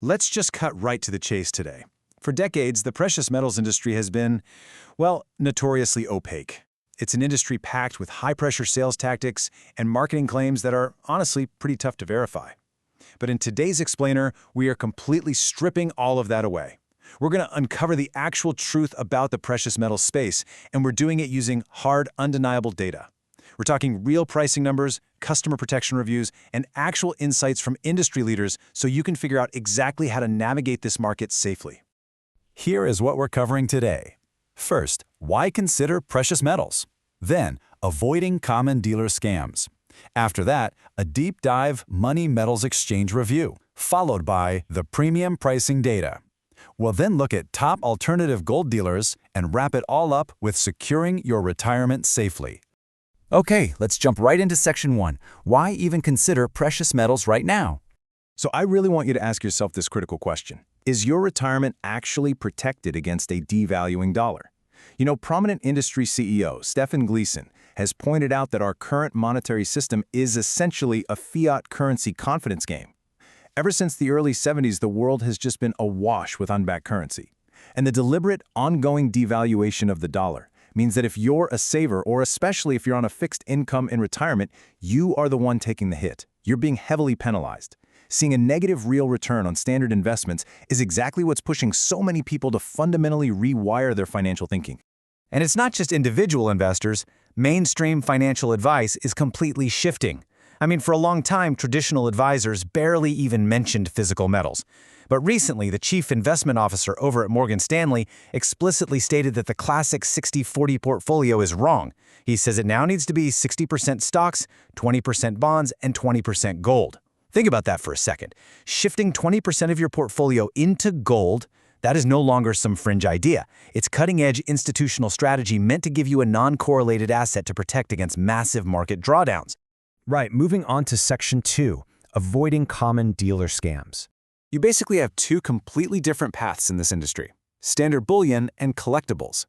Let's just cut right to the chase today. For decades, the precious metals industry has been, well, notoriously opaque. It's an industry packed with high-pressure sales tactics and marketing claims that are honestly pretty tough to verify. But in today's explainer, we are completely stripping all of that away. We're going to uncover the actual truth about the precious metals space, and we're doing it using hard, undeniable data. We're talking real pricing numbers, customer protection reviews, and actual insights from industry leaders so you can figure out exactly how to navigate this market safely. Here is what we're covering today. First, why consider precious metals? Then, avoiding common dealer scams. After that, a deep dive money metals exchange review, followed by the premium pricing data. We'll then look at top alternative gold dealers and wrap it all up with securing your retirement safely. Okay, let's jump right into Section 1. Why even consider precious metals right now? So I really want you to ask yourself this critical question. Is your retirement actually protected against a devaluing dollar? You know, prominent industry CEO Stephen Gleason has pointed out that our current monetary system is essentially a fiat currency confidence game. Ever since the early 70s, the world has just been awash with unbacked currency. And the deliberate, ongoing devaluation of the dollar means that if you're a saver, or especially if you're on a fixed income in retirement, you are the one taking the hit. You're being heavily penalized. Seeing a negative real return on standard investments is exactly what's pushing so many people to fundamentally rewire their financial thinking. And it's not just individual investors. Mainstream financial advice is completely shifting. I mean, for a long time, traditional advisors barely even mentioned physical metals. But recently, the chief investment officer over at Morgan Stanley explicitly stated that the classic 60-40 portfolio is wrong. He says it now needs to be 60% stocks, 20% bonds, and 20% gold. Think about that for a second. Shifting 20% of your portfolio into gold, that is no longer some fringe idea. It's cutting-edge institutional strategy meant to give you a non-correlated asset to protect against massive market drawdowns. Right, moving on to Section 2, avoiding common dealer scams. You basically have two completely different paths in this industry: standard bullion and collectibles.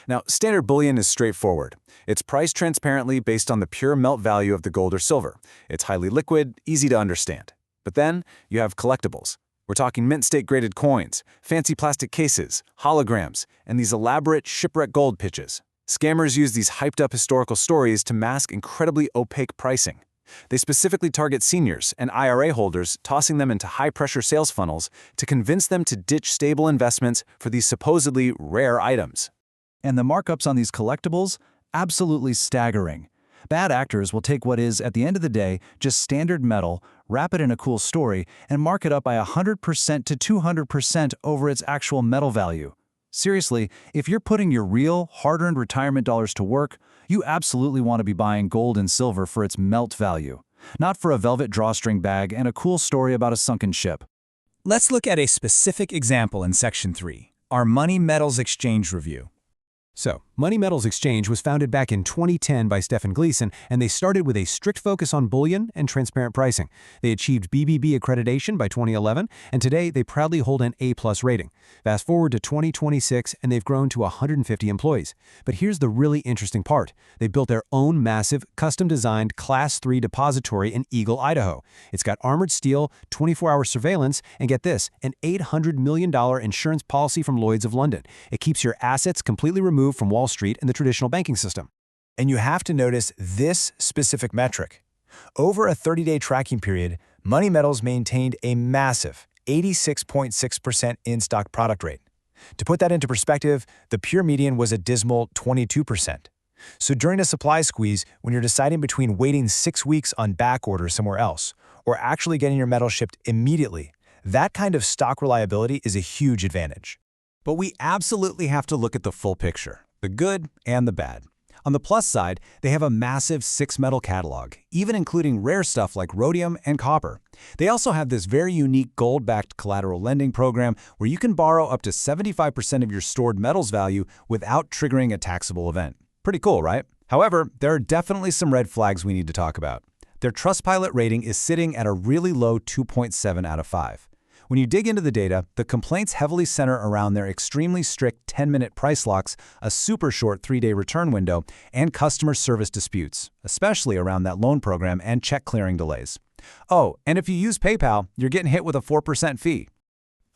Now, standard bullion is straightforward. It's priced transparently based on the pure melt value of the gold or silver. It's highly liquid, easy to understand. But then you have collectibles. We're talking mint state graded coins, fancy plastic cases, holograms, and these elaborate shipwreck gold pitches. Scammers use these hyped-up historical stories to mask incredibly opaque pricing. They specifically target seniors and IRA holders, tossing them into high-pressure sales funnels to convince them to ditch stable investments for these supposedly rare items. And the markups on these collectibles? Absolutely staggering. Bad actors will take what is, at the end of the day, just standard metal, wrap it in a cool story, and mark it up by 100% to 200% over its actual metal value. Seriously, if you're putting your real, hard-earned retirement dollars to work, you absolutely want to be buying gold and silver for its melt value, not for a velvet drawstring bag and a cool story about a sunken ship. Let's look at a specific example in Section 3, our Money Metals Exchange Review. So, Money Metals Exchange was founded back in 2010 by Stephen Gleason, and they started with a strict focus on bullion and transparent pricing. They achieved BBB accreditation by 2011, and today they proudly hold an A+ rating. Fast forward to 2026, and they've grown to 150 employees. But here's the really interesting part. They built their own massive, custom-designed Class 3 depository in Eagle, Idaho. It's got armored steel, 24-hour surveillance, and get this, an $800 million insurance policy from Lloyd's of London. It keeps your assets completely removed from Wall Street and the traditional banking system. And you have to notice this specific metric. Over a 30-day tracking period, Money Metals maintained a massive 86.6% in-stock product rate. To put that into perspective, the pure median was a dismal 22%. So during a supply squeeze, when you're deciding between waiting 6 weeks on back order somewhere else or actually getting your metal shipped immediately, that kind of stock reliability is a huge advantage. But we absolutely have to look at the full picture, the good and the bad. On the plus side, they have a massive 6-metal catalog, even including rare stuff like rhodium and copper. They also have this very unique gold-backed collateral lending program where you can borrow up to 75% of your stored metals value without triggering a taxable event. Pretty cool, right? However, there are definitely some red flags we need to talk about. Their Trustpilot rating is sitting at a really low 2.7 out of 5. When you dig into the data, the complaints heavily center around their extremely strict 10-minute price locks, a super short 3-day return window, and customer service disputes, especially around that loan program and check clearing delays. Oh, and if you use PayPal, you're getting hit with a 4% fee.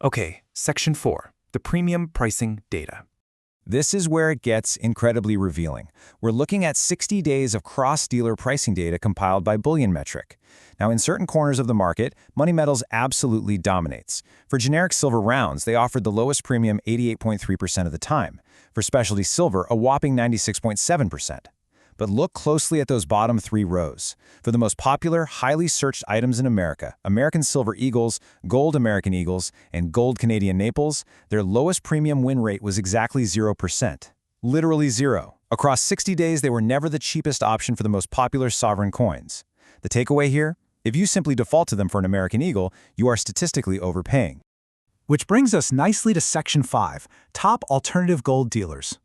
Okay, Section 4, the premium pricing data. This is where it gets incredibly revealing. We're looking at 60 days of cross-dealer pricing data compiled by Bullion Metric. Now, in certain corners of the market, Money Metals absolutely dominates. For generic silver rounds, they offered the lowest premium 88.3% of the time. For specialty silver, a whopping 96.7%. But look closely at those bottom three rows. For the most popular, highly searched items in America, American Silver Eagles, Gold American Eagles, and Gold Canadian Naples, their lowest premium win rate was exactly 0%. Literally zero. Across 60 days, they were never the cheapest option for the most popular sovereign coins. The takeaway here? If you simply default to them for an American Eagle, you are statistically overpaying. Which brings us nicely to Section 5, Top Alternative Gold Dealers.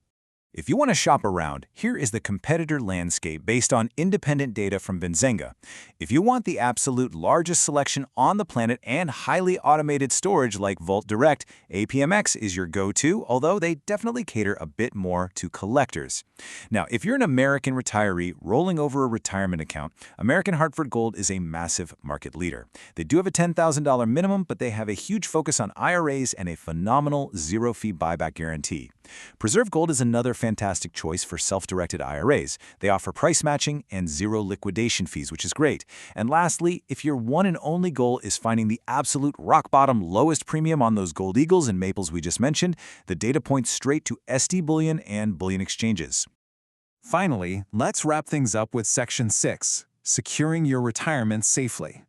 If you want to shop around, here is the competitor landscape based on independent data from Benzinga. If you want the absolute largest selection on the planet and highly automated storage like Vault Direct, APMX is your go-to, although they definitely cater a bit more to collectors. Now, if you're an American retiree rolling over a retirement account, American Hartford Gold is a massive market leader. They do have a $10,000 minimum, but they have a huge focus on IRAs and a phenomenal zero-fee buyback guarantee. Preserve Gold is another fantastic choice for self-directed IRAs. They offer price matching and zero liquidation fees, which is great. And lastly, if your one and only goal is finding the absolute rock-bottom lowest premium on those Gold Eagles and Maples we just mentioned, the data points straight to SD Bullion and Bullion Exchanges. Finally, let's wrap things up with Section 6, Securing Your Retirement Safely.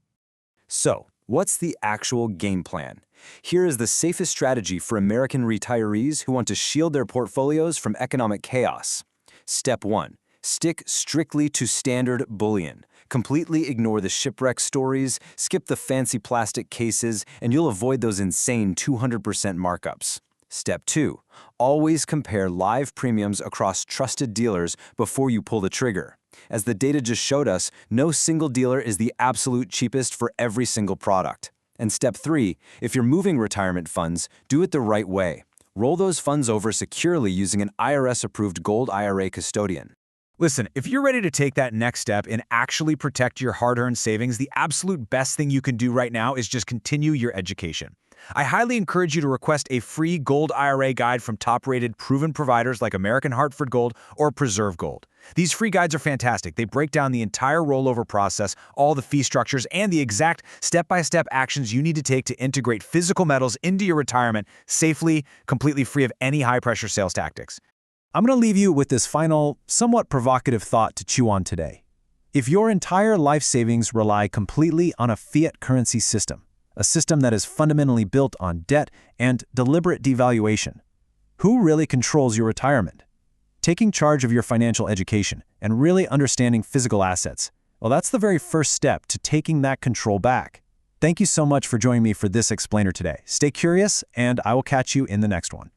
So, what's the actual game plan? Here is the safest strategy for American retirees who want to shield their portfolios from economic chaos. Step 1. Stick strictly to standard bullion. Completely ignore the shipwreck stories, skip the fancy plastic cases, and you'll avoid those insane 200% markups. Step 2. Always compare live premiums across trusted dealers before you pull the trigger. As the data just showed us, no single dealer is the absolute cheapest for every single product. And Step 3, if you're moving retirement funds, do it the right way. Roll those funds over securely using an IRS-approved Gold IRA custodian. Listen, if you're ready to take that next step and actually protect your hard-earned savings, the absolute best thing you can do right now is just continue your education. I highly encourage you to request a free Gold IRA guide from top-rated proven providers like American Hartford Gold or Preserve Gold. These free guides are fantastic. They break down the entire rollover process, all the fee structures, and the exact step-by-step actions you need to take to integrate physical metals into your retirement safely, completely free of any high-pressure sales tactics. I'm going to leave you with this final, somewhat provocative thought to chew on today. If your entire life savings rely completely on a fiat currency system, a system that is fundamentally built on debt and deliberate devaluation, who really controls your retirement? Taking charge of your financial education and really understanding physical assets, well, that's the very first step to taking that control back. Thank you so much for joining me for this explainer today. Stay curious, and I will catch you in the next one.